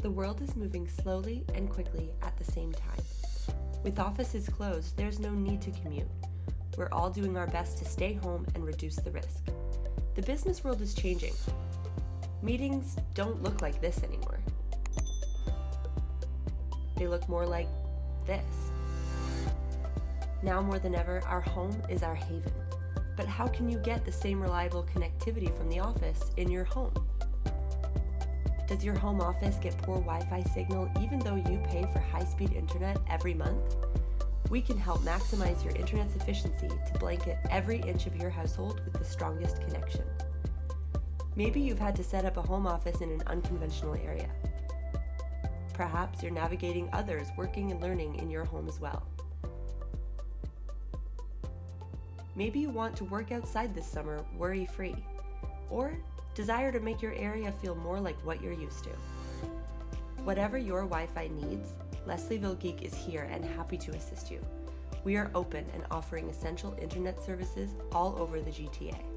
The world is moving slowly and quickly at the same time. With offices closed, there's no need to commute. We're all doing our best to stay home and reduce the risk. The business world is changing. Meetings don't look like this anymore. They look more like this. Now more than ever, our home is our haven. But how can you get the same reliable connectivity from the office in your home? Does your home office get poor Wi-Fi signal even though you pay for high-speed internet every month? We can help maximize your internet's efficiency to blanket every inch of your household with the strongest connection. Maybe you've had to set up a home office in an unconventional area. Perhaps you're navigating others working and learning in your home as well. Maybe you want to work outside this summer worry-free, or desire to make your area feel more like what you're used to. Whatever your Wi-Fi needs, Leslieville Geek is here and happy to assist you. We are open and offering essential internet services all over the GTA.